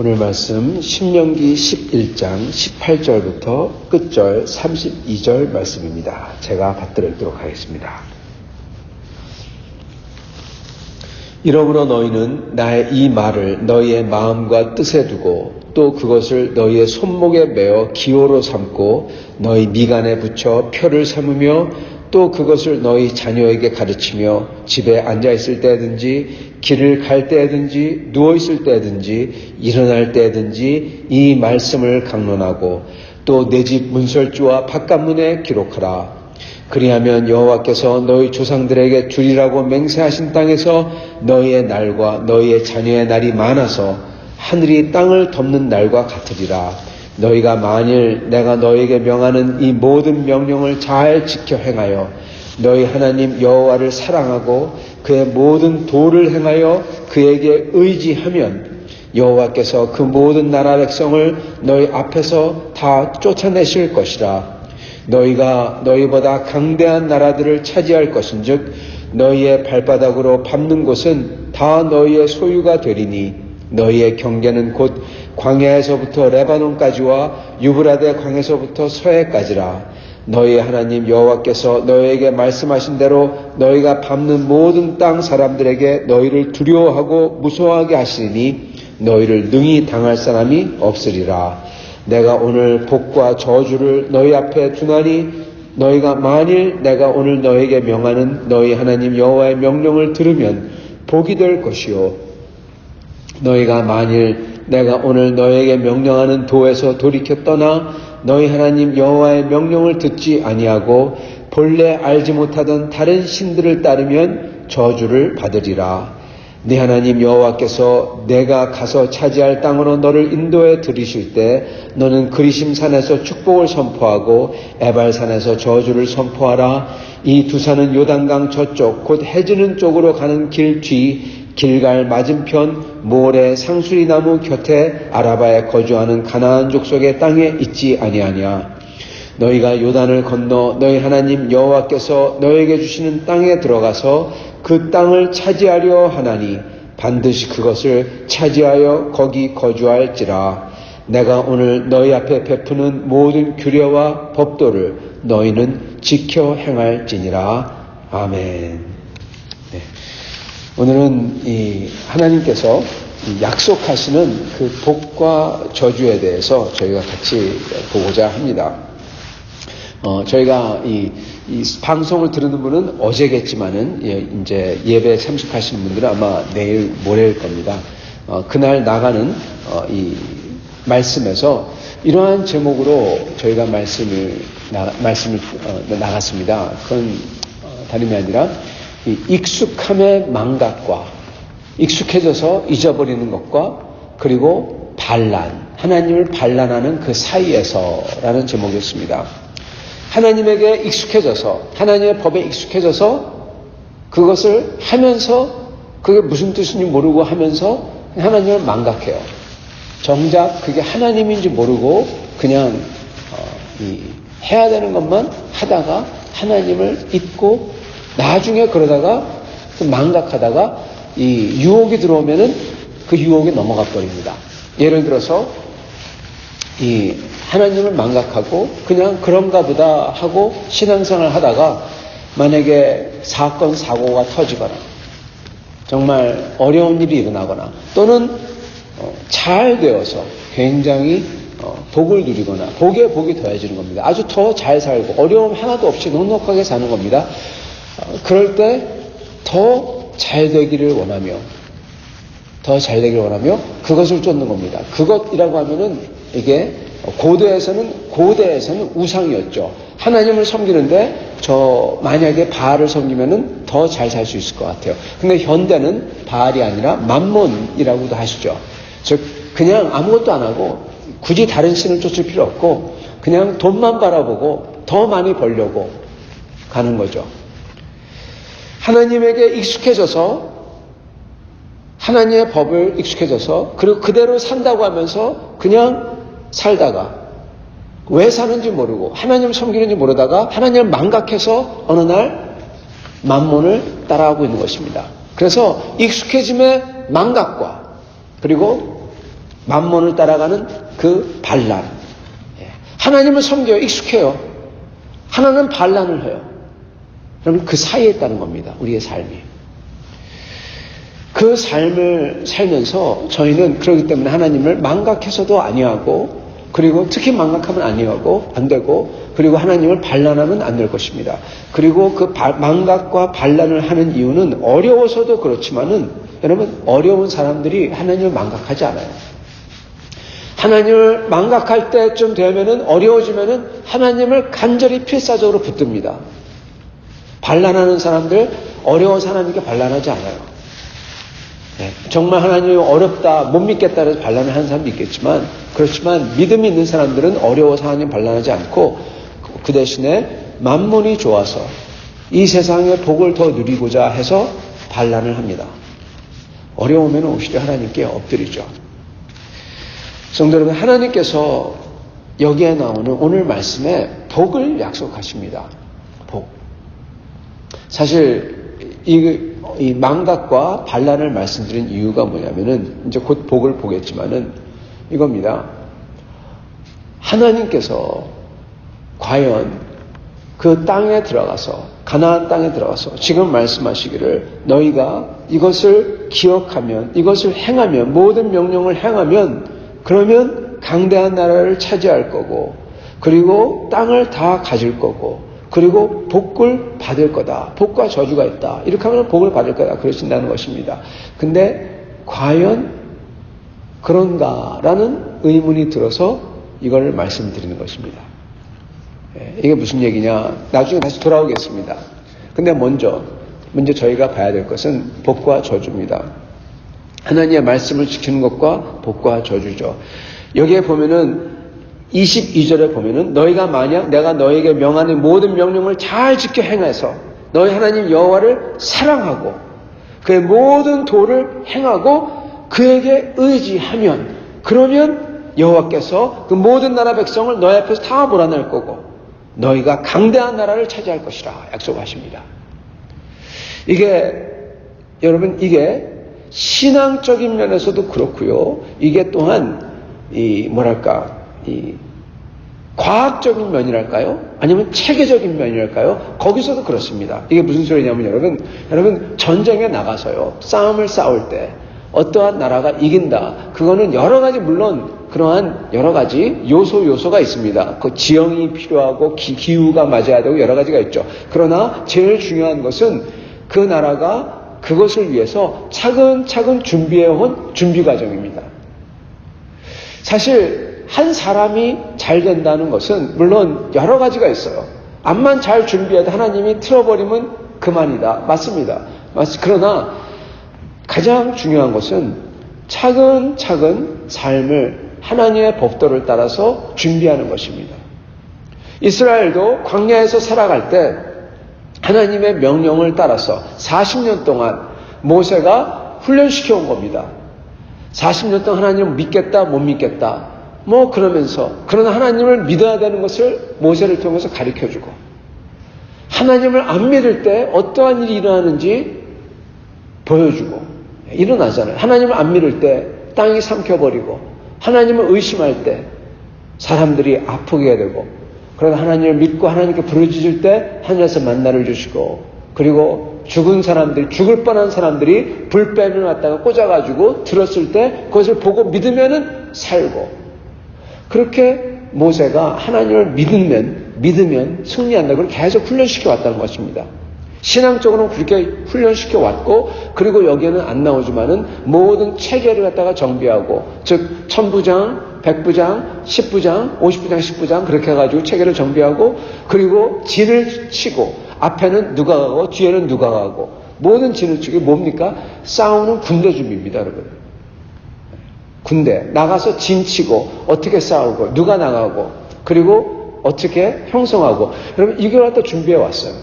오늘 말씀 신명기 11장 18절부터 끝절 32절 말씀입니다. 제가 받들도록 하겠습니다. 이러므로 너희는 나의 이 말을 너희의 마음과 뜻에 두고 또 그것을 너희의 손목에 메어 기호로 삼고 너희 미간에 붙여 표를 삼으며 또 그것을 너희 자녀에게 가르치며 집에 앉아있을 때든지 길을 갈 때든지 누워있을 때든지 일어날 때든지 이 말씀을 강론하고 또 내 집 문설주와 바깥문에 기록하라. 그리하면 여호와께서 너희 조상들에게 주리라고 맹세하신 땅에서 너희의 날과 너희의 자녀의 날이 많아서 하늘이 땅을 덮는 날과 같으리라. 너희가 만일 내가 너희에게 명하는 이 모든 명령을 잘 지켜 행하여 너희 하나님 여호와를 사랑하고 그의 모든 도를 행하여 그에게 의지하면 여호와께서 그 모든 나라 백성을 너희 앞에서 다 쫓아내실 것이라. 너희가 너희보다 강대한 나라들을 차지할 것인즉 너희의 발바닥으로 밟는 곳은 다 너희의 소유가 되리니 너희의 경계는 곧 광야에서부터 레바논까지와 유브라데 강에서부터 서해까지라. 너희의 하나님 여호와께서 너희에게 말씀하신 대로 너희가 밟는 모든 땅 사람들에게 너희를 두려워하고 무서워하게 하시니 너희를 능히 당할 사람이 없으리라. 내가 오늘 복과 저주를 너희 앞에 두나니 너희가 만일 내가 오늘 너희에게 명하는 너희 하나님 여호와의 명령을 들으면 복이 될 것이요 너희가 만일 내가 오늘 너희에게 명령하는 도에서 돌이켜 떠나 너희 하나님 여호와의 명령을 듣지 아니하고 본래 알지 못하던 다른 신들을 따르면 저주를 받으리라. 네 하나님 여호와께서 내가 가서 차지할 땅으로 너를 인도해 들이실 때 너는 그리심산에서 축복을 선포하고 에발산에서 저주를 선포하라. 이 두 산은 요단강 저쪽 곧 해지는 쪽으로 가는 길 뒤 길갈 맞은편 모래 상수리 나무 곁에 아라바에 거주하는 가나안 족속의 땅에 있지 아니하냐. 너희가 요단을 건너 너희 하나님 여호와께서 너희에게 주시는 땅에 들어가서 그 땅을 차지하려 하나니 반드시 그것을 차지하여 거기 거주할지라. 내가 오늘 너희 앞에 베푸는 모든 규례와 법도를 너희는 지켜 행할지니라. 아멘. 네. 오늘은 이 하나님께서 약속하시는 그 복과 저주에 대해서 저희가 같이 보고자 합니다. 저희가 이 방송을 들으는 분은 어제겠지만은 이제 예배 참석하시는 분들은 아마 내일 모레일 겁니다. 그날 나가는 이 말씀에서 이러한 제목으로 저희가 말씀을 나갔습니다. 그건 다름이 아니라 이 익숙함의 망각과 익숙해져서 잊어버리는 것과 그리고 반란, 하나님을 반란하는 그 사이에서라는 제목이었습니다. 하나님에게 익숙해져서 하나님의 법에 익숙해져서 그것을 하면서 그게 무슨 뜻인지 모르고 하면서 하나님을 망각해요. 정작 그게 하나님인지 모르고 그냥 해야 되는 것만 하다가 하나님을 잊고 나중에 그러다가 망각하다가 이 유혹이 들어오면은 그 유혹에 넘어가 버립니다. 예를 들어서 이 하나님을 망각하고 그냥 그런가 보다 하고 신앙생활을 하다가 만약에 사건 사고가 터지거나 정말 어려운 일이 일어나거나 또는 잘 되어서 굉장히 복을 누리거나 복에 복이 더해지는 겁니다. 아주 더 잘 살고 어려움 하나도 없이 넉넉하게 사는 겁니다. 그럴 때 더 잘 되기를 원하며 그것을 쫓는 겁니다. 그것이라고 하면은 이게 고대에서는 우상이었죠. 하나님을 섬기는데 만약에 바알을 섬기면은 더 잘 살 수 있을 것 같아요. 근데 현대는 바알이 아니라 맘몬이라고도 하시죠. 즉 그냥 아무것도 안 하고 굳이 다른 신을 쫓을 필요 없고 그냥 돈만 바라보고 더 많이 벌려고 가는 거죠. 하나님에게 익숙해져서 하나님의 법을 익숙해져서 그리고 그대로 산다고 하면서 그냥 살다가 왜 사는지 모르고 하나님을 섬기는지 모르다가 하나님을 망각해서 어느 날 만몬을 따라가고 있는 것입니다. 그래서 익숙해짐의 망각과 그리고 만몬을 따라가는 그 반란. 하나님을 섬겨요. 익숙해요. 하나는 반란을 해요. 그러면 그 사이에 있다는 겁니다. 우리의 삶이. 그 삶을 살면서 저희는 그렇기 때문에 하나님을 망각해서도 아니하고, 그리고 특히 망각하면 아니하고 안 되고, 그리고 하나님을 반란하면 안 될 것입니다. 그리고 그 망각과 반란을 하는 이유는 어려워서도 그렇지만은, 여러분, 어려운 사람들이 하나님을 망각하지 않아요. 하나님을 망각할 때쯤 되면은, 어려워지면은 하나님을 간절히 필사적으로 붙듭니다. 반란하는 사람들, 어려워서 하나님께 반란하지 않아요. 정말 하나님이 어렵다, 못 믿겠다 해서 반란을 하는 사람도 있겠지만, 그렇지만 믿음이 있는 사람들은 어려워서 하나님 반란하지 않고, 그 대신에 만몬이 좋아서 이 세상의 복을 더 누리고자 해서 반란을 합니다. 어려우면 오히려 하나님께 엎드리죠. 성도 여러분, 하나님께서 여기에 나오는 오늘 말씀에 복을 약속하십니다. 복. 사실 이 망각과 반란을 말씀드린 이유가 뭐냐면은, 이제 곧 복을 보겠지만은 이겁니다. 하나님께서 과연 그 땅에 들어가서, 가나안 땅에 들어가서 지금 말씀하시기를, 너희가 이것을 기억하면, 이것을 행하면, 모든 명령을 행하면, 그러면 강대한 나라를 차지할 거고, 그리고 땅을 다 가질 거고, 그리고 복을 받을 거다. 복과 저주가 있다. 이렇게 하면 복을 받을 거다. 그러신다는 것입니다. 근데 과연 그런가라는 의문이 들어서 이걸 말씀드리는 것입니다. 이게 무슨 얘기냐? 나중에 다시 돌아오겠습니다. 근데 먼저 저희가 봐야 될 것은 복과 저주입니다. 하나님의 말씀을 지키는 것과 복과 저주죠. 여기에 보면은 22절에 보면은, 너희가 만약 내가 너희에게 명하는 모든 명령을 잘 지켜 행해서 너희 하나님 여호와를 사랑하고 그의 모든 도를 행하고 그에게 의지하면, 그러면 여호와께서 그 모든 나라 백성을 너희 앞에서 다 몰아낼 거고 너희가 강대한 나라를 차지할 것이라 약속하십니다. 여러분, 이게 신앙적인 면에서도 그렇고요. 이게 또한 과학적인 면이랄까요? 아니면 체계적인 면이랄까요? 거기서도 그렇습니다. 이게 무슨 소리냐면, 여러분 전쟁에 나가서요, 싸움을 싸울 때 어떠한 나라가 이긴다, 그거는 여러 가지, 물론 그러한 여러 가지 요소가 있습니다. 그 지형이 필요하고 기후가 맞아야 되고 여러 가지가 있죠. 그러나 제일 중요한 것은 그 나라가 그것을 위해서 차근차근 준비해온 준비 과정입니다. 사실 한 사람이 잘 된다는 것은 물론 여러 가지가 있어요. 암만 잘 준비해도 하나님이 틀어버리면 그만이다. 맞습니다. 그러나 가장 중요한 것은 차근차근 삶을 하나님의 법도를 따라서 준비하는 것입니다. 이스라엘도 광야에서 살아갈 때 하나님의 명령을 따라서 40년 동안 모세가 훈련시켜 온 겁니다. 40년 동안 하나님을 믿겠다, 못 믿겠다, 그러면서, 그러나 하나님을 믿어야 되는 것을 모세를 통해서 가르쳐주고, 하나님을 안 믿을 때 어떠한 일이 일어나는지 보여주고, 일어나잖아요. 하나님을 안 믿을 때 땅이 삼켜버리고, 하나님을 의심할 때 사람들이 아프게 되고, 그러나 하나님을 믿고 하나님께 부르짖을 때 하늘에서 만나를 주시고, 그리고 죽을 뻔한 사람들이 불뱀을 갖다가 꽂아가지고 들었을 때 그것을 보고 믿으면은 살고, 그렇게 모세가 하나님을 믿으면 승리한다. 그걸 계속 훈련시켜 왔다는 것입니다. 신앙적으로는 그렇게 훈련시켜 왔고, 그리고 여기에는 안 나오지만은 모든 체계를 갖다가 정비하고, 즉 1000부장, 100부장, 10부장, 50부장, 10부장 그렇게 해가지고 체계를 정비하고, 그리고 진을 치고, 앞에는 누가 가고 뒤에는 누가 가고, 모든 진을 치고, 뭡니까? 싸우는 군대 준비입니다, 여러분. 군대 나가서 진 치고 어떻게 싸우고 누가 나가고 그리고 어떻게 형성하고, 여러분 이걸 갖다 준비해 왔어요.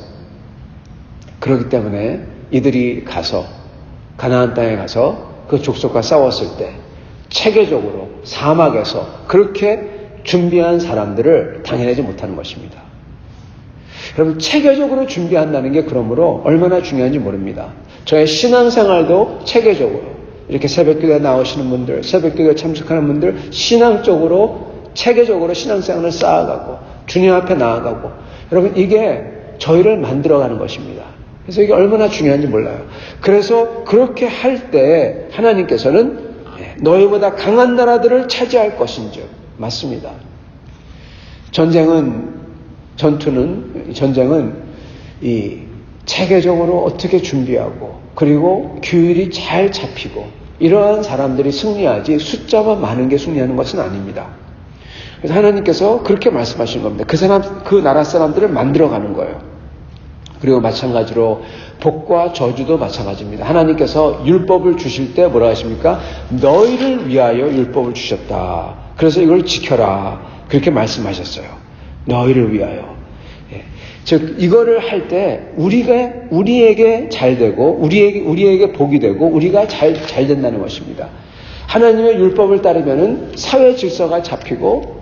그렇기 때문에 이들이 가서 가나안 땅에 가서 그 족속과 싸웠을 때 체계적으로 사막에서 그렇게 준비한 사람들을 당해내지 못하는 것입니다. 여러분 체계적으로 준비한다는 게 그러므로 얼마나 중요한지 모릅니다. 저의 신앙생활도 체계적으로, 이렇게 새벽기도에 나오시는 분들, 새벽기도에 참석하는 분들, 신앙적으로, 체계적으로 신앙생활을 쌓아가고, 주님 앞에 나아가고, 여러분, 이게 저희를 만들어가는 것입니다. 그래서 이게 얼마나 중요한지 몰라요. 그래서 그렇게 할 때 하나님께서는 너희보다 강한 나라들을 차지할 것인즉, 맞습니다. 전쟁은 이 체계적으로 어떻게 준비하고, 그리고 규율이 잘 잡히고, 이러한 사람들이 승리하지 숫자만 많은 게 승리하는 것은 아닙니다. 그래서 하나님께서 그렇게 말씀하시는 겁니다. 그 나라 사람들을 만들어가는 거예요. 그리고 마찬가지로 복과 저주도 마찬가지입니다. 하나님께서 율법을 주실 때 뭐라 하십니까? 너희를 위하여 율법을 주셨다. 그래서 이걸 지켜라. 그렇게 말씀하셨어요. 너희를 위하여. 즉 이거를 할 때 우리에게 잘 되고 우리에게 복이 되고 우리가 잘 된다는 것입니다. 하나님의 율법을 따르면은 사회 질서가 잡히고,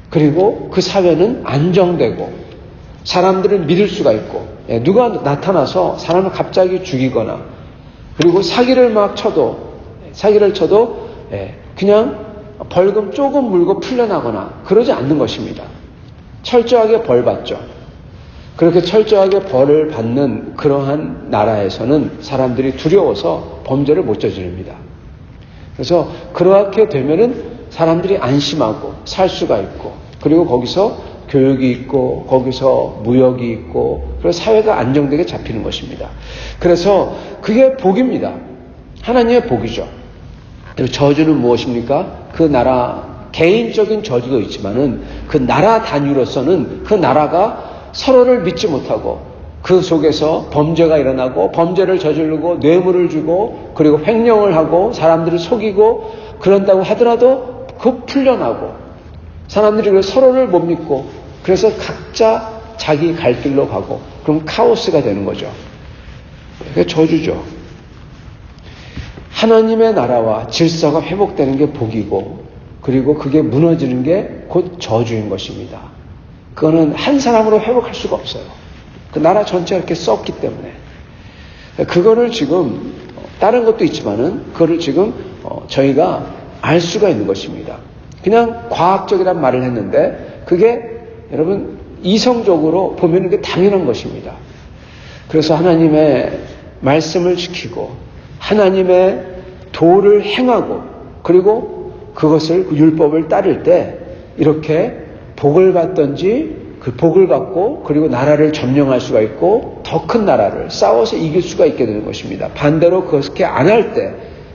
그리고 그 사회는 안정되고, 사람들은 믿을 수가 있고, 누가 나타나서 사람을 갑자기 죽이거나, 그리고 사기를 쳐도 그냥 벌금 조금 물고 풀려나거나 그러지 않는 것입니다. 철저하게 벌받죠. 그렇게 철저하게 벌을 받는 그러한 나라에서는 사람들이 두려워서 범죄를 못 저지릅니다. 그래서 그렇게 되면은 사람들이 안심하고 살 수가 있고, 그리고 거기서 교육이 있고, 거기서 무역이 있고, 그래서 사회가 안정되게 잡히는 것입니다. 그래서 그게 복입니다. 하나님의 복이죠. 그리고 저주는 무엇입니까? 그 나라, 개인적인 저주도 있지만은 그 나라 단위로서는 그 나라가 서로를 믿지 못하고 그 속에서 범죄가 일어나고, 범죄를 저지르고 뇌물을 주고, 그리고 횡령을 하고 사람들을 속이고 그런다고 하더라도 그 풀려나고, 사람들이 서로를 못 믿고, 그래서 각자 자기 갈 길로 가고, 그럼 카오스가 되는 거죠. 그게 저주죠. 하나님의 나라와 질서가 회복되는 게 복이고, 그리고 그게 무너지는 게 곧 저주인 것입니다. 그거는 한 사람으로 회복할 수가 없어요. 그 나라 전체가 이렇게 썩기 때문에. 그거를 지금 다른 것도 있지만은 그거를 지금 저희가 알 수가 있는 것입니다. 그냥 과학적이란 말을 했는데 그게 여러분 이성적으로 보면 이게 당연한 것입니다. 그래서 하나님의 말씀을 지키고 하나님의 도를 행하고, 그리고 그것을 율법을 따를 때 이렇게 복을 받든지 그 복을 받고, 그리고 나라를 점령할 수가 있고 더 큰 나라를 싸워서 이길 수가 있게 되는 것입니다. 반대로 그렇게 안 할 때,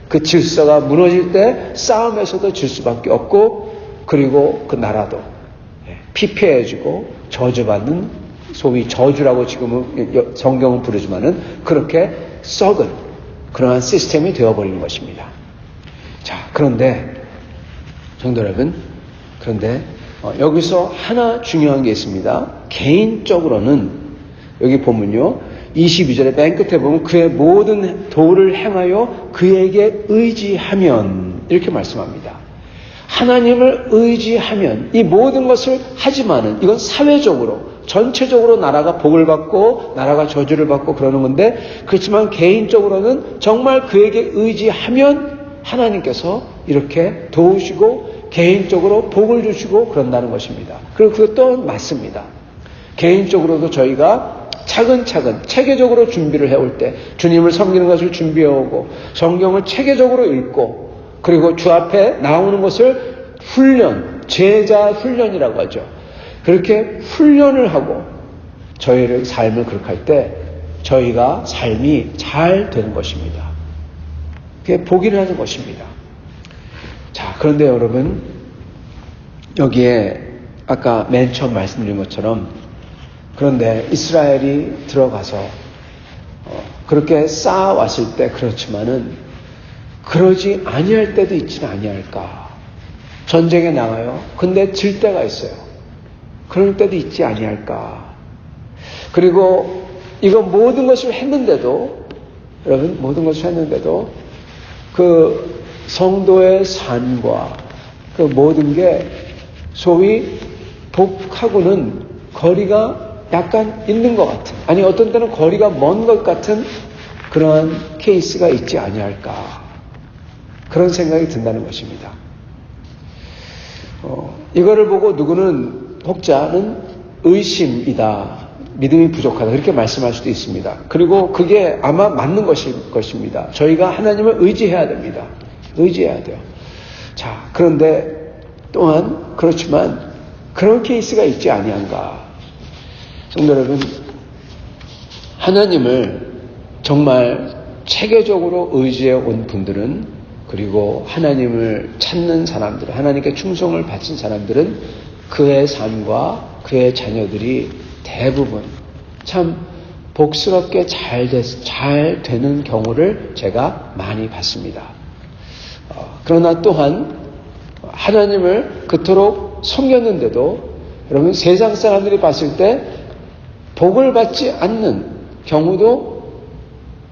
그 질서가 무너질 때 싸움에서도 질 수밖에 없고, 그리고 그 나라도 피폐해지고 저주받는, 소위 저주라고 지금은 성경은 부르지만은 그렇게 썩은 그러한 시스템이 되어버리는 것입니다. 자, 그런데 성도 여러분, 여기서 하나 중요한 게 있습니다. 개인적으로는 여기 보면요, 22절에 맨 끝에 보면 그의 모든 도를 행하여 그에게 의지하면, 이렇게 말씀합니다. 하나님을 의지하면 이 모든 것을 하지만은 이건 사회적으로, 전체적으로 나라가 복을 받고 나라가 저주를 받고 그러는 건데, 그렇지만 개인적으로는 정말 그에게 의지하면 하나님께서 이렇게 도우시고 개인적으로 복을 주시고 그런다는 것입니다. 그리고 그것도 맞습니다. 개인적으로도 저희가 차근차근 체계적으로 준비를 해올 때, 주님을 섬기는 것을 준비해오고 성경을 체계적으로 읽고, 그리고 주 앞에 나오는 것을 제자 훈련이라고 하죠. 그렇게 훈련을 하고 저희의 삶을 그렇게 할 때 저희가 삶이 잘 되는 것입니다. 그게 복이라는 것입니다. 자, 그런데 여러분, 여기에 아까 맨 처음 말씀드린 것처럼, 그런데 이스라엘이 들어가서 그렇게 쌓아왔을 때 그렇지만은 그러지 아니할 때도 있지는 아니할까. 전쟁에 나가요. 근데 질 때가 있어요. 그럴 때도 있지 아니할까. 그리고 이거 모든 것을 했는데도, 여러분, 모든 것을 했는데도 그 성도의 삶과 그 모든 게 소위 복하고는 거리가 약간 있는 것 같은, 아니 어떤 때는 거리가 먼 것 같은 그러한 케이스가 있지 아니할까. 그런 생각이 든다는 것입니다. 이거를 보고 누구는 혹자는 의심이다, 믿음이 부족하다 그렇게 말씀할 수도 있습니다. 그리고 그게 아마 맞는 것입니다. 저희가 하나님을 의지해야 됩니다. 의지해야 돼요. 자, 그런데 또한 그렇지만 그런 케이스가 있지 아니한가. 성도 여러분, 하나님을 정말 체계적으로 의지해 온 분들은, 그리고 하나님을 찾는 사람들, 하나님께 충성을 바친 사람들은 그의 삶과 그의 자녀들이 대부분 참 복스럽게 잘 되는 경우를 제가 많이 봤습니다. 그러나 또한 하나님을 그토록 섬겼는데도 여러분 세상 사람들이 봤을 때 복을 받지 않는 경우도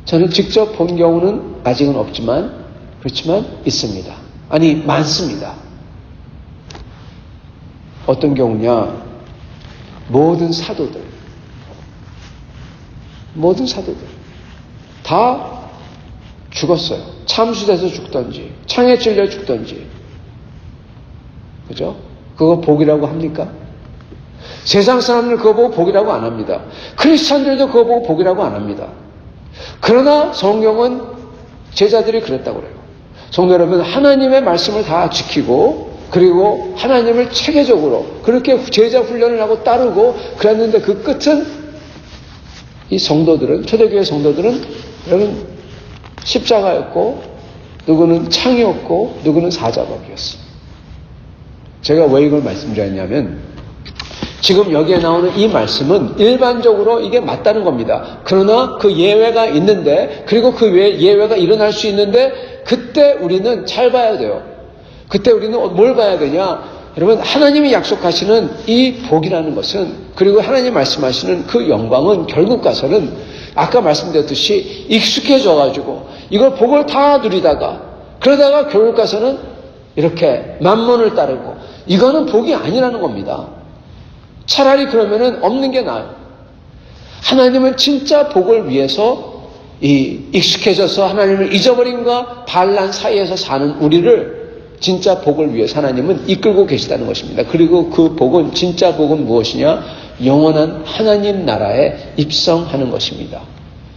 저는 직접 본 경우는 아직은 없지만 그렇지만 있습니다. 아니 많습니다. 어떤 경우냐? 모든 사도들 다 죽었어요. 참수돼서 죽던지 창에 찔려 죽던지. 그죠? 그거 복이라고 합니까? 세상 사람들 그거 보고 복이라고 안 합니다. 크리스찬들도 그거 보고 복이라고 안 합니다. 그러나 성경은 제자들이 그랬다고 그래요. 성도 여러분, 하나님의 말씀을 다 지키고 그리고 하나님을 체계적으로 그렇게 제자 훈련을 하고 따르고 그랬는데 그 끝은 이 성도들은, 초대교회 성도들은 여러분 십자가였고 누구는 창이었고 누구는 사자박이었어요. 제가 왜 이걸 말씀드렸냐면 지금 여기에 나오는 이 말씀은 일반적으로 이게 맞다는 겁니다. 그러나 그 예외가 있는데, 그리고 그 예외가 일어날 수 있는데 그때 우리는 잘 봐야 돼요. 그때 우리는 뭘 봐야 되냐? 여러분, 하나님이 약속하시는 이 복이라는 것은, 그리고 하나님 말씀하시는 그 영광은 결국 가서는 아까 말씀드렸듯이 익숙해져가지고 이걸 복을 다 누리다가 그러다가 결국 가서는 이렇게 만몬을 따르고 이거는 복이 아니라는 겁니다. 차라리 그러면은 없는 게 나아요. 하나님은 진짜 복을 위해서 익숙해져서 하나님을 잊어버림과 반란 사이에서 사는 우리를 진짜 복을 위해서 하나님은 이끌고 계시다는 것입니다. 그리고 그 복은, 진짜 복은 무엇이냐? 영원한 하나님 나라에 입성하는 것입니다.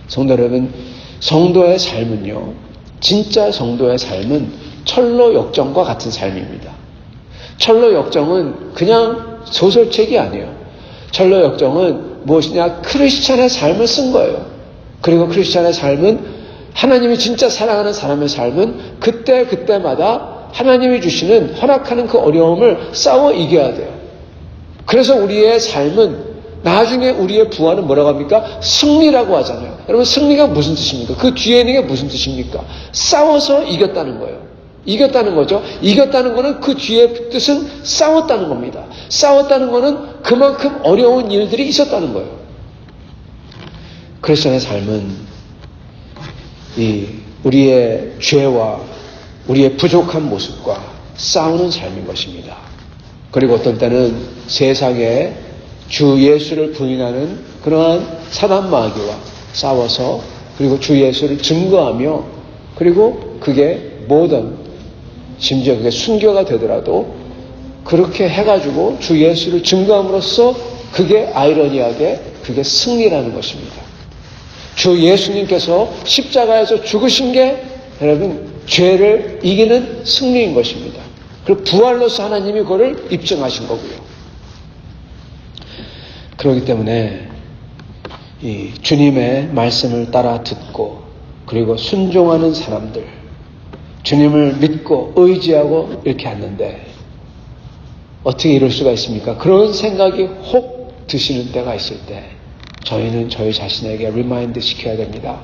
성도 여러분, 성도의 삶은요, 진짜 성도의 삶은 철로 역정과 같은 삶입니다. 철로 역정은 그냥 소설책이 아니에요. 철로 역정은 무엇이냐? 크리스찬의 삶을 쓴 거예요. 그리고 크리스찬의 삶은, 하나님이 진짜 사랑하는 사람의 삶은 그때마다 하나님이 주시는, 허락하는 그 어려움을 싸워 이겨야 돼요. 그래서 우리의 삶은, 나중에 우리의 부활은 뭐라고 합니까? 승리라고 하잖아요. 여러분, 승리가 무슨 뜻입니까? 그 뒤에 있는 게 무슨 뜻입니까? 싸워서 이겼다는 거예요. 이겼다는 거죠. 이겼다는 거는 그 뒤에 뜻은 싸웠다는 겁니다. 싸웠다는 거는 그만큼 어려운 일들이 있었다는 거예요. 크리스천의 삶은 우리의 죄와 우리의 부족한 모습과 싸우는 삶인 것입니다. 그리고 어떤 때는 세상에 주 예수를 부인하는 그러한 사단 마귀와 싸워서, 그리고 주 예수를 증거하며, 그리고 그게 뭐든, 심지어 그게 순교가 되더라도 그렇게 해가지고 주 예수를 증거함으로써 그게 아이러니하게 그게 승리라는 것입니다. 주 예수님께서 십자가에서 죽으신 게 여러분 죄를 이기는 승리인 것입니다. 그리고 부활로서 하나님이 그거를 입증하신 거고요. 그렇기 때문에 이 주님의 말씀을 따라 듣고 그리고 순종하는 사람들, 주님을 믿고 의지하고 이렇게 하는데 어떻게 이럴 수가 있습니까? 그런 생각이 혹 드시는 때가 있을 때 저희는 저희 자신에게 리마인드 시켜야 됩니다.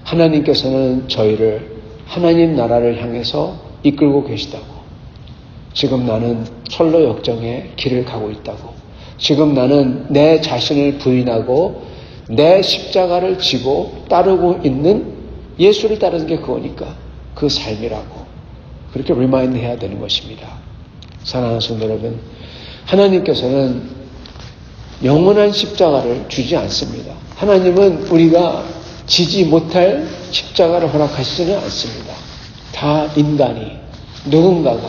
하나님께서는 저희를 하나님 나라를 향해서 이끌고 계시다고. 지금 나는 철로 역정의 길을 가고 있다고. 지금 나는 내 자신을 부인하고 내 십자가를 지고 따르고 있는, 예수를 따르는 게 그거니까 그 삶이라고 그렇게 리마인드 해야 되는 것입니다. 사랑하는 성도 여러분, 하나님께서는 영원한 십자가를 주지 않습니다. 하나님은 우리가 지지 못할 십자가를 허락하시지는 않습니다. 다 인간이 누군가가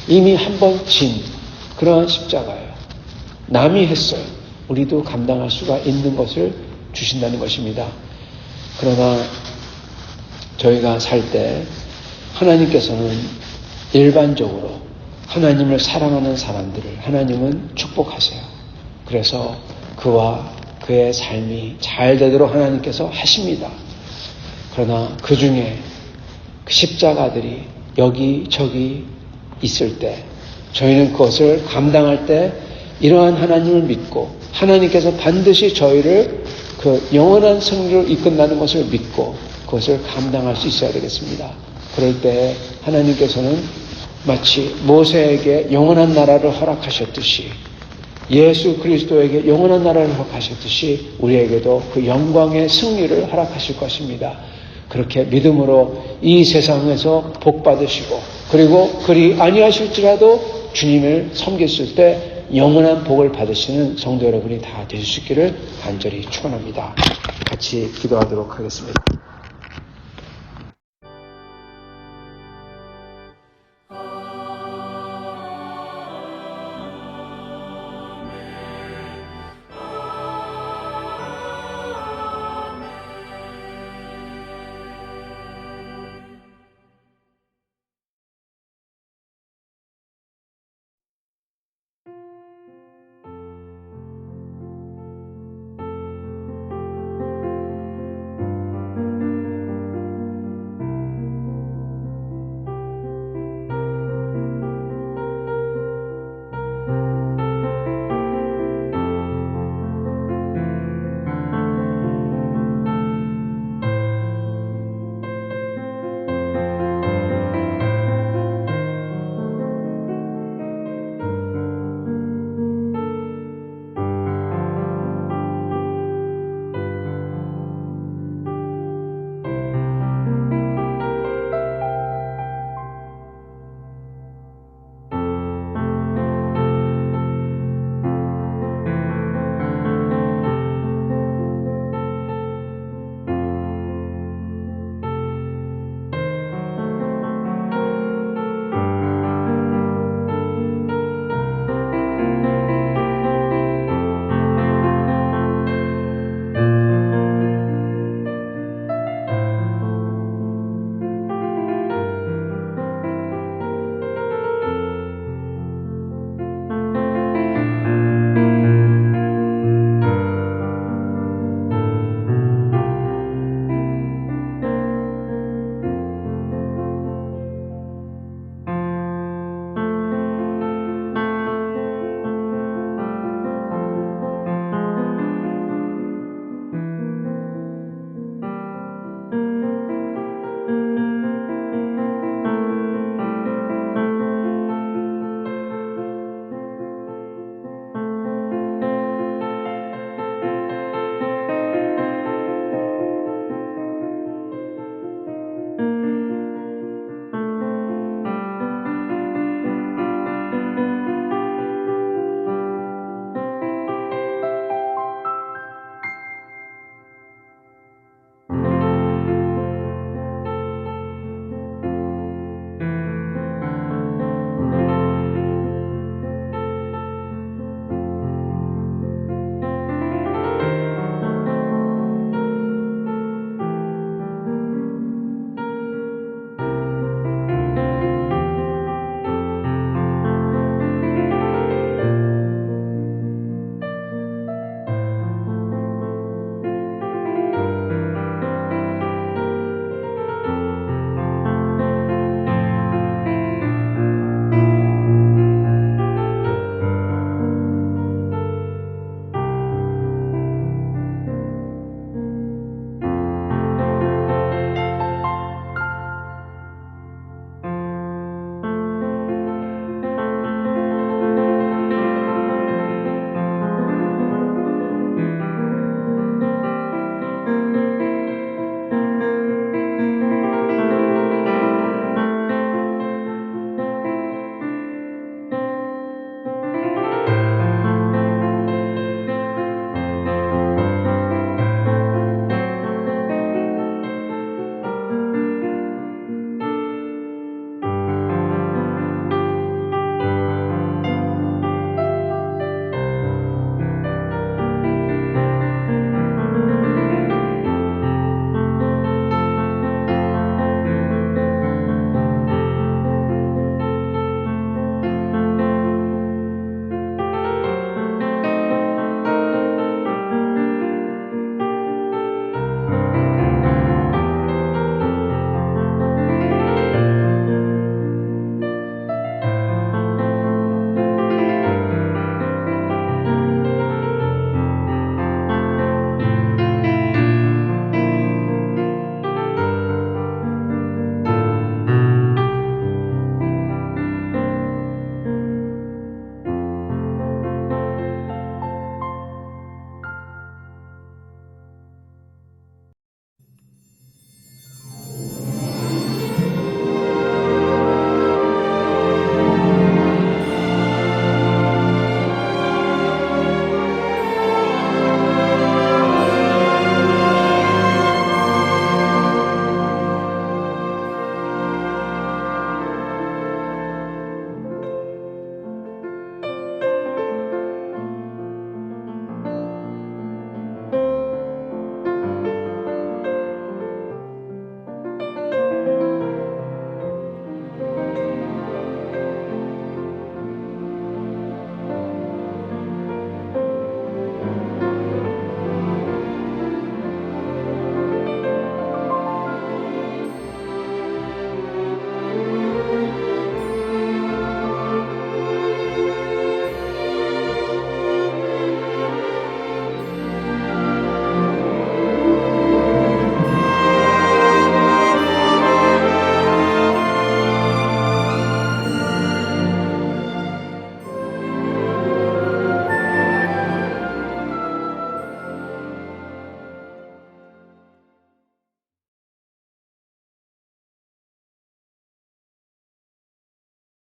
이미 한 번 진 그러한 십자가예요. 남이 했어요. 우리도 감당할 수가 있는 것을 주신다는 것입니다. 그러나 저희가 살 때 하나님께서는 일반적으로 하나님을 사랑하는 사람들을 하나님은 축복하세요. 그래서 그와 그의 삶이 잘 되도록 하나님께서 하십니다. 그러나 그 중에 십자가들이 여기저기 있을 때 저희는 그것을 감당할 때 이러한 하나님을 믿고 하나님께서 반드시 저희를 그 영원한 승리로 이끈다는 것을 믿고 그것을 감당할 수 있어야 되겠습니다. 그럴 때 하나님께서는 마치 모세에게 영원한 나라를 허락하셨듯이 예수 그리스도에게 영원한 나라를 허락하셨듯이 우리에게도 그 영광의 승리를 허락하실 것입니다. 그렇게 믿음으로 이 세상에서 복 받으시고 그리고 그리 아니하실지라도 주님을 섬겼을 때 영원한 복을 받으시는 성도 여러분이 다 되실 수 있기를 간절히 축원합니다. 같이 기도하도록 하겠습니다.